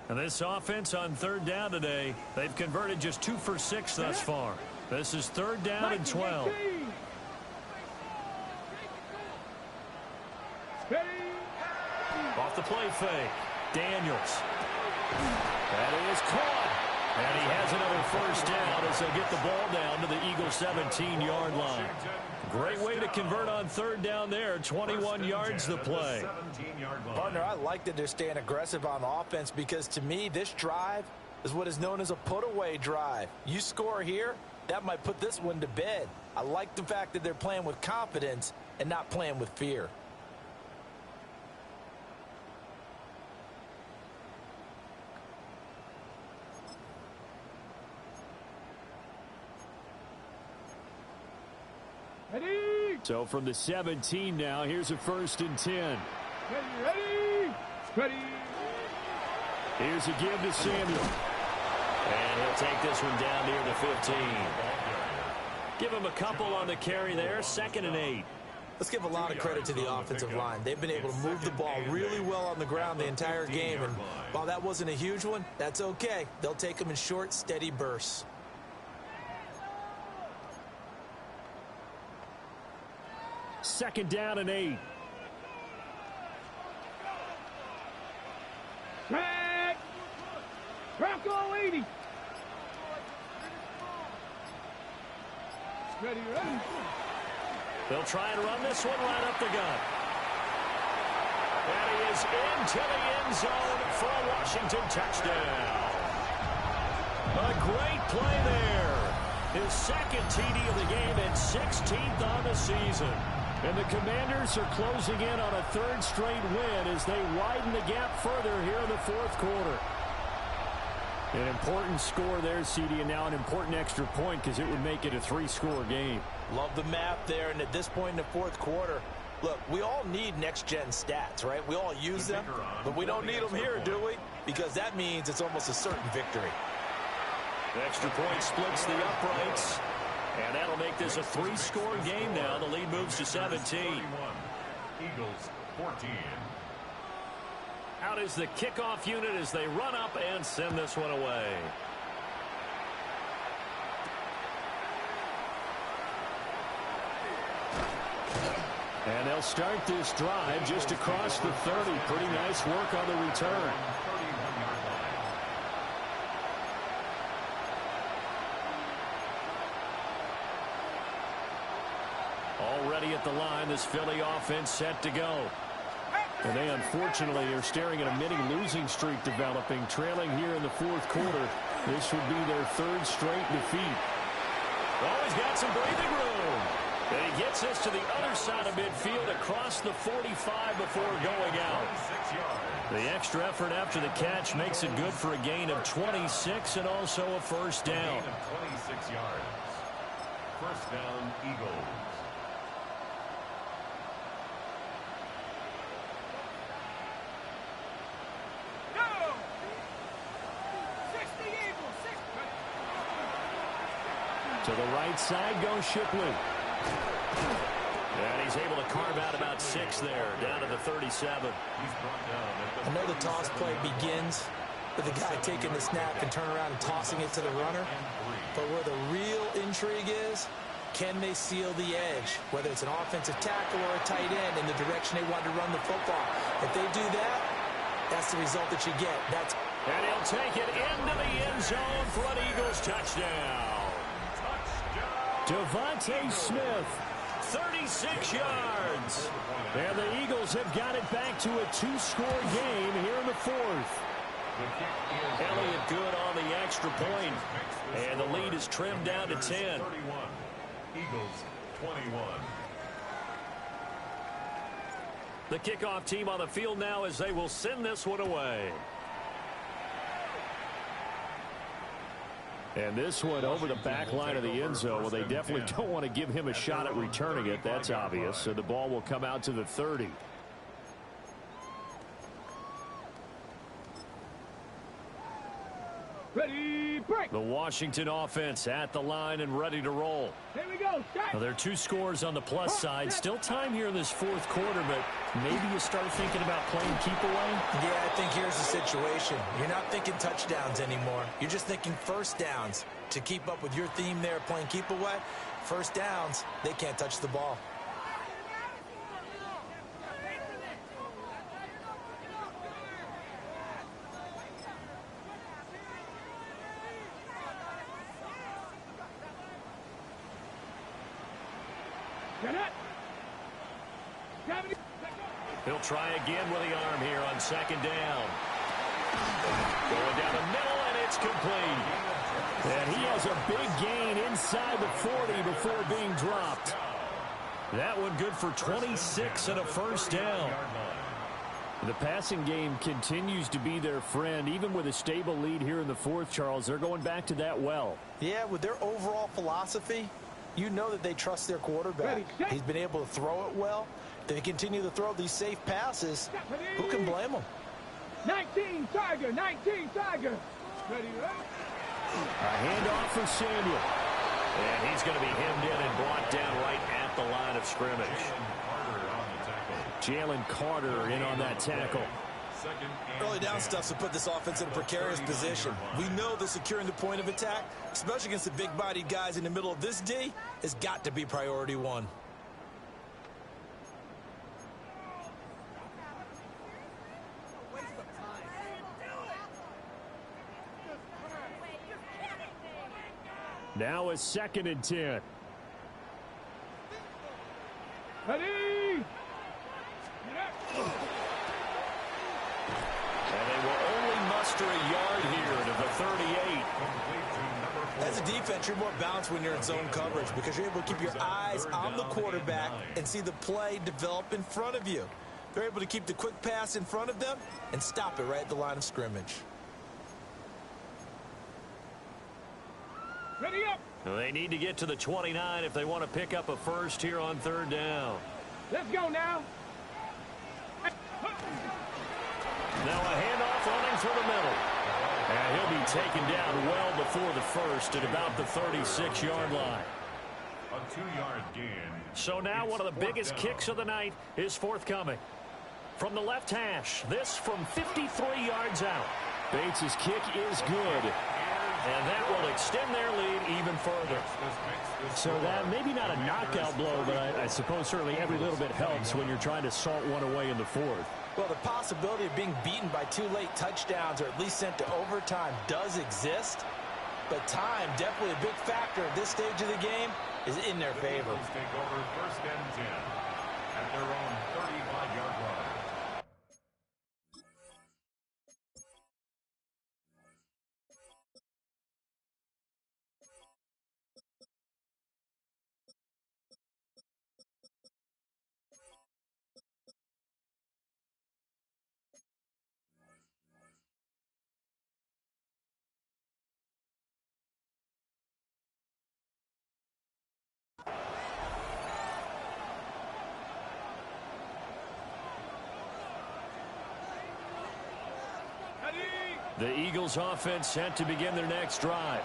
And this offense on 3rd down today, they've converted just 2 for 6 thus far. This is 3rd down and 12. Off the play fake. Daniels. That is caught. And he has another 1st down as they get the ball down to the Eagles' 17-yard line. Great way to convert on 3rd down there. 21 yards the play. Partner, I like that they're staying aggressive on offense because to me, this drive is what is known as a put-away drive. You score here, that might put this one to bed. I like the fact that they're playing with confidence and not playing with fear. Ready? So from the 17 now, here's a 1st and 10. Ready? Ready? Here's a give to Samuel. And he'll take this one down near the 15. Give him a couple on the carry there. 2nd and 8. Let's give a lot of credit to the offensive line. They've been able to move the ball really well on the ground the entire game. And while that wasn't a huge one, that's okay. They'll take them in short, steady bursts. Second down and 8. Track. Bronco 80. Ready, ready. They'll try and run this one right up the gut. And he is into the end zone for a Washington touchdown. A great play there. His 2nd TD of the game and 16th on the season. And the Commanders are closing in on a 3rd straight win as they widen the gap further here in the 4th quarter. An important score there, CD, and now an important extra point because it would make it a 3-score game. Love the map there, and at this point in the 4th quarter, look, we all need next-gen stats, right? We all use them, but we don't need them here, do we? Because that means it's almost a certain victory. The extra point splits the uprights. And that'll make this a 3-score game now. The lead moves to 17. Eagles 14. Out is the kickoff unit as they run up and send this one away. And they'll start this drive just across the 30. Pretty nice work on the return. Already at the line, this Philly offense set to go. And they unfortunately are staring at a mini losing streak developing, trailing here in the 4th quarter. This would be their 3rd straight defeat. Oh, he's got some breathing room. And he gets this to the other side of midfield across the 45 before going out. The extra effort after the catch makes it good for a gain of 26 and also a first down. 26 yards. First down, Eagles. To the right side goes Shipley. And he's able to carve out about 6 there, down to the 37. I know the toss play begins with the guy taking the snap and turn around and tossing it to the runner. But where the real intrigue is, can they seal the edge, whether it's an offensive tackle or a tight end, in the direction they want to run the football? If they do that, that's the result that you get. And he'll take it into the end zone for an Eagles touchdown. Devontae Smith, 36 yards. And the Eagles have got it back to a 2-score game here in the fourth. Elliott good on the extra point. And the lead is trimmed down to 10. Eagles 21. The kickoff team on the field now as they will send this one away. And this one over the back line of the end zone. Well, they definitely don't want to give him a shot at returning it. That's obvious. So the ball will come out to the 30. Ready, break. The Washington offense at the line and ready to roll. Here we go. Start. Well, there are 2 scores on the plus side. Still time here in this fourth quarter, but maybe you start thinking about playing keep away. Yeah, I think here's the situation. You're not thinking touchdowns anymore. You're just thinking first downs. To keep up with your theme there, playing keep away, first downs, they can't touch the ball. He'll try again with the arm here on second down. Going down the middle, and it's complete. And he has a big gain inside the 40 before being dropped. That one good for 26 and a first down. The passing game continues to be their friend. Even with a stable lead here in the fourth, Charles, they're going back to that well. Yeah, with their overall philosophy, you know that they trust their quarterback. He's been able to throw it well. They continue to throw these safe passes. Who can blame them? 19 Tiger, 19 Tiger. Ready, A handoff for Samuel. And he's going to be hemmed in and brought down right at the line of scrimmage. Jalen Carter in on that tackle. Early down stuff to put this offense in a precarious position. We know that securing the point of attack, especially against the big-bodied guys in the middle of this D, has got to be priority one. Now a 2nd and 10. ready. And they will only muster a yard here to the 38. As a defense, you're more balanced when you're in zone coverage because you're able to keep your eyes on the quarterback and see the play develop in front of you. They're able to keep the quick pass in front of them and stop it right at the line of scrimmage. Ready up. They need to get to the 29 if they want to pick up a first here on 3rd down. Let's go now. Now a handoff running through the middle. And he'll be taken down well before the first at about the 36-yard line. A 2-yard gain. So now one of the biggest kicks of the night is forthcoming. From the left hash, this from 53 yards out. Bates' kick is good. And that will extend their lead even further. So that maybe not a knockout blow, but I suppose certainly every little bit helps when you're trying to salt one away in the fourth. Well, the possibility of being beaten by 2 late touchdowns or at least sent to overtime does exist. But time, definitely a big factor at this stage of the game, is in their favor. Take over 1st and 10 at their own 35-yard line. The Eagles offense set to begin their next drive.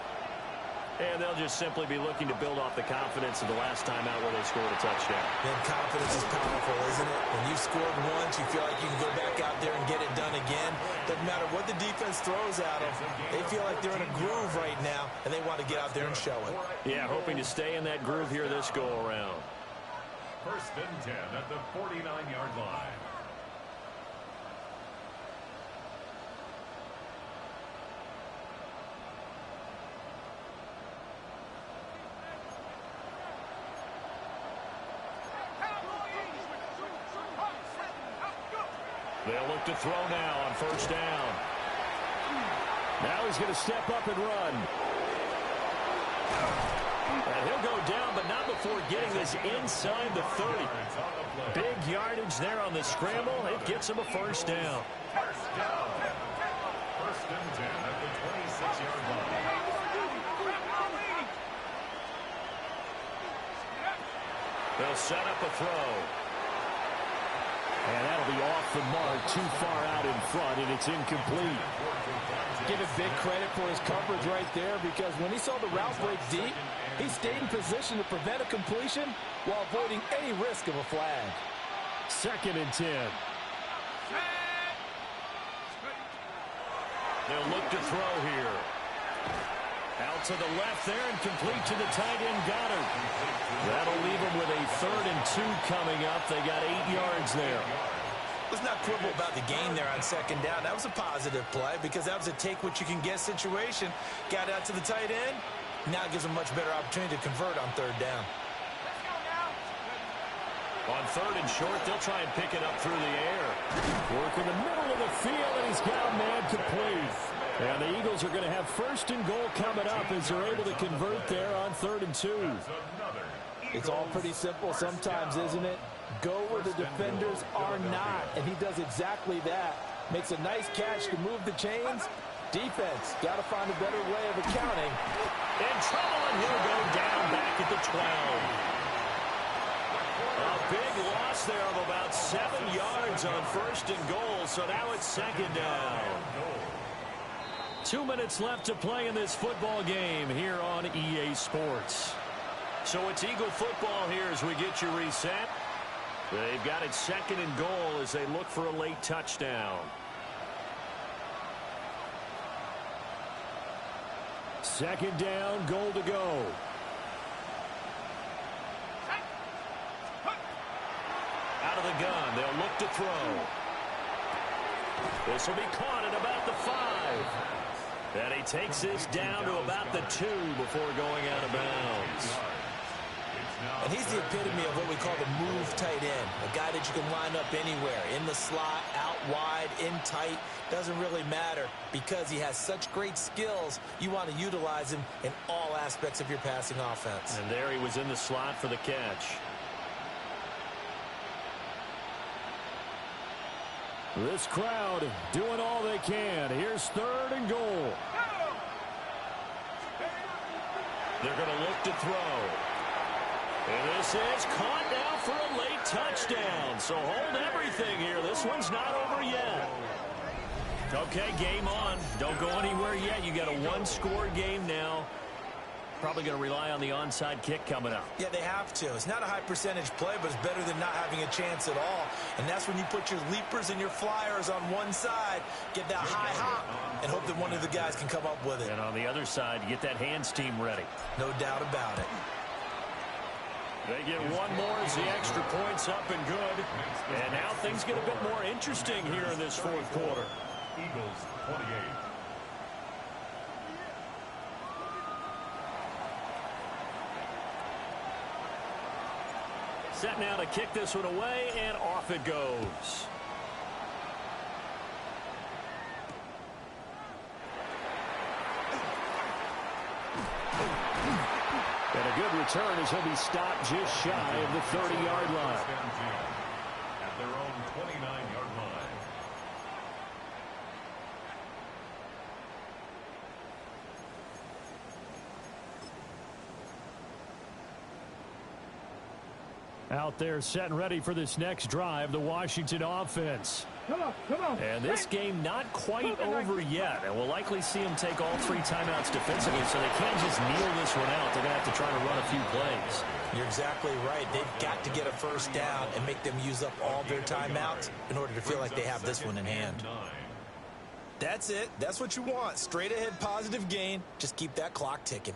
And they'll just simply be looking to build off the confidence of the last time out where they scored a touchdown. And confidence is powerful, isn't it? When you've scored once, you feel like you can go back out there and get it done again. Doesn't matter what the defense throws at them. They feel like they're in a groove right now, and they want to get out there and show it. Yeah, hoping to stay in that groove here this go-around. 1st and 10 at the 49-yard line. They'll look to throw now on 1st down. Now he's going to step up and run. And he'll go down, but not before getting this inside the 30. Big yardage there on the scramble. It gets him a 1st down. 1st down. 1st and 10 at the 26-yard line. They'll set up a throw. And that'll be off the mark, too far out in front, and it's incomplete. Give him big credit for his coverage right there, because when he saw the route break deep, he stayed in position to prevent a completion while avoiding any risk of a flag. 2nd and 10. They'll look to throw here. Out to the left there and complete to the tight end Goddard. That'll leave them with a 3rd and 2 coming up. They got 8 yards there. Let's not quibble about the gain there on 2nd down. That was a positive play because that was a take-what-you-can-get situation. Got out to the tight end. Now it gives them a much better opportunity to convert on 3rd down. On 3rd and short, they'll try and pick it up through the air. Work in the middle of the field, and he's got a man complete. And the Eagles are going to have 1st and goal coming up as they're able to convert there on 3rd and 2. It's all pretty simple sometimes, isn't it? Go where the defenders are not, and he does exactly that. Makes a nice catch to move the chains. Defense, got to find a better way of accounting. In trouble, and he'll go down back at the 12. A big loss there of about 7 yards on 1st and goal, so now it's 2nd down. 2 minutes left to play in this football game here on EA Sports. So it's Eagle football here as we get you reset. They've got it 2nd and goal as they look for a late touchdown. 2nd down, goal to go. Out of the gun, they'll look to throw. This will be caught at about the 5. And he takes this down to about the 2 before going out of bounds. And he's the epitome of what we call the move tight end. A guy that you can line up anywhere, in the slot, out wide, in tight. Doesn't really matter because he has such great skills. You want to utilize him in all aspects of your passing offense. And there he was in the slot for the catch. This crowd doing all they can. Here's 3rd and goal. They're going to look to throw. And this is caught now for a late touchdown. So hold everything here. This one's not over yet. Okay, game on. Don't go anywhere yet. You got a 1-score game now. Probably going to rely on the onside kick coming up. Yeah, they have to. It's not a high percentage play, but it's better than not having a chance at all. And that's when you put your leapers and your flyers on one side, get that high hop, and hope that one of the guys can come up with it. And on the other side, you get that hands team ready. No doubt about it. They get one more as the extra point's up and good. And now things get a bit more interesting here in this 4th quarter. Eagles 28. Set now to kick this one away, and off it goes. And a good return as he'll be stopped just shy of the 30-yard line. At their own 29-yard line. Out there set and ready for this next drive, the Washington offense. Come on. And this game not quite over yet. And we'll likely see him take all 3 timeouts defensively, so they can't just kneel this one out. They're going to have to try to run a few plays. You're exactly right. They've got to get a first down and make them use up all their timeouts in order to feel like they have this one in hand. That's it. That's what you want. Straight ahead positive gain. Just keep that clock ticking.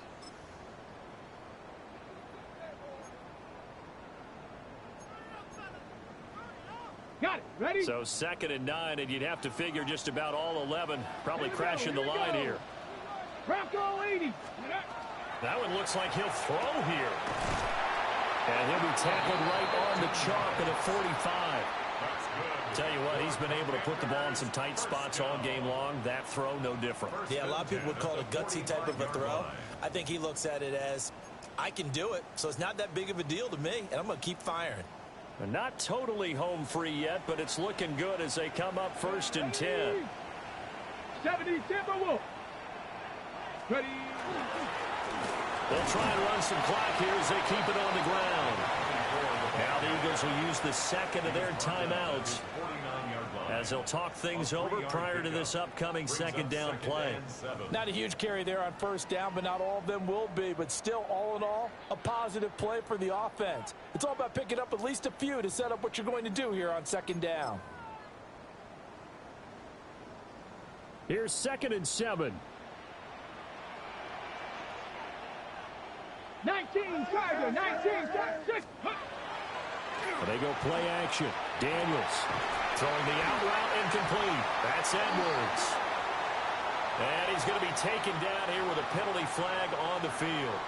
Got it. Ready? So 2nd and 9, and you'd have to figure just about all 11 probably crashing the line here. Bronco 80. That one looks like he'll throw here. And he'll be tackled right on the chalk at a 45. Tell you what, he's been able to put the ball in some tight spots all game long. That throw, no different. Yeah, a lot of people would call it a gutsy type of a throw. I think he looks at it as, I can do it, so it's not that big of a deal to me, and I'm going to keep firing. They're not totally home free yet, but it's looking good as they come up 1st and 10. 70 Timberwolves. Ready. They'll try and run some clock here as they keep it on the ground. Now the Eagles will use the 2nd of their timeouts as they'll talk things over prior to this upcoming 2nd down play. Not a huge carry there on 1st down, but not all of them will be. But still, all in all, a positive play for the offense. It's all about picking up at least a few to set up what you're going to do here on 2nd down. Here's 2nd and 7. 19 Tiger. 19 Tiger. They go play action. Daniels throwing the out route incomplete. That's Edwards. And he's going to be taken down here with a penalty flag on the field.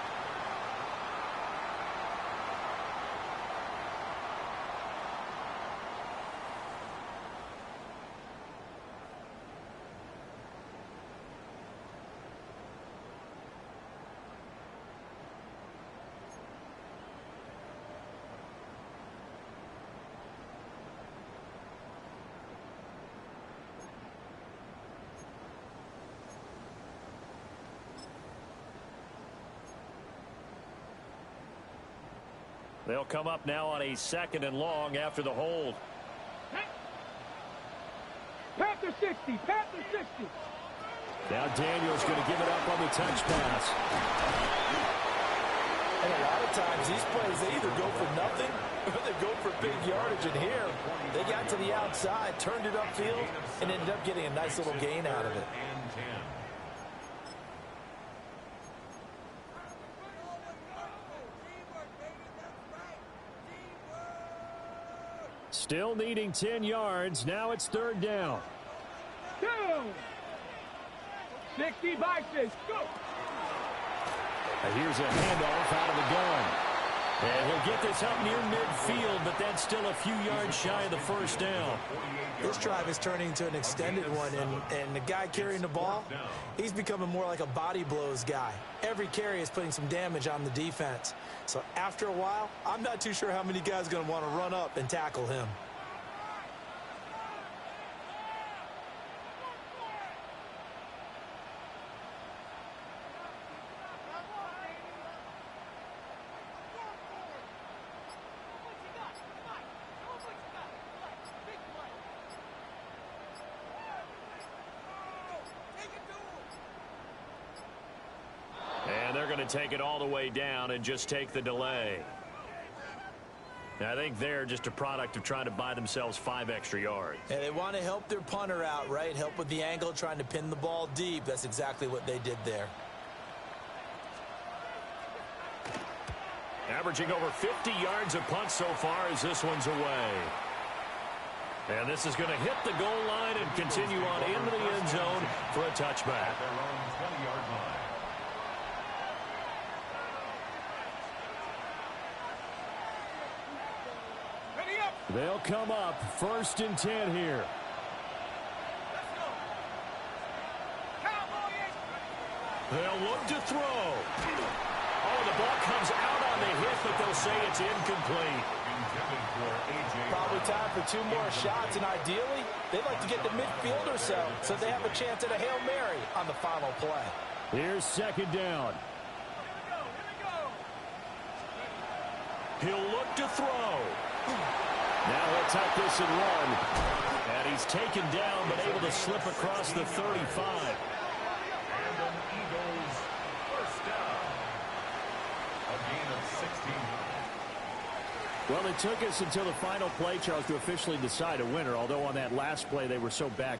They'll come up now on a 2nd and long after the hold. Panther 60. Panther 60. Now Daniels going to give it up on the touch pass. And a lot of times these plays, they either go for nothing or they go for big yardage. And here, they got to the outside, turned it upfield, and ended up getting a nice little gain out of it. Still needing 10 yards. Now it's 3rd down. 2. 60 Vikings. Go. And here's a handoff out of the gun. And he'll get this up near midfield, but that's still a few yards shy of the 1st down. This drive is turning into an extended one, and the guy carrying the ball, he's becoming more like a body blows guy. Every carry is putting some damage on the defense. So after a while, I'm not too sure how many guys are going to want to run up and tackle him. Take it all the way down and just take the delay. I think they're just a product of trying to buy themselves 5 extra yards. And they want to help their punter out, right? Help with the angle, trying to pin the ball deep. That's exactly what they did there. Averaging over 50 yards a punt so far as this one's away. And this is going to hit the goal line and continue on into the end zone for a touchback. They'll come up 1st and 10 here. They'll look to throw. Oh, the ball comes out on the hit, but they'll say it's incomplete. Probably time for 2 more shots, and ideally, they'd like to get to midfield or so they have a chance at a Hail Mary on the final play. Here's 2nd down. He'll look to throw. Now he'll tuck this and run. And he he's taken down, but able to slip across the 35. And an Eagles first down. A gain of 16. Well, it took us until the final play, Charles, to officially decide a winner, although on that last play they were so back.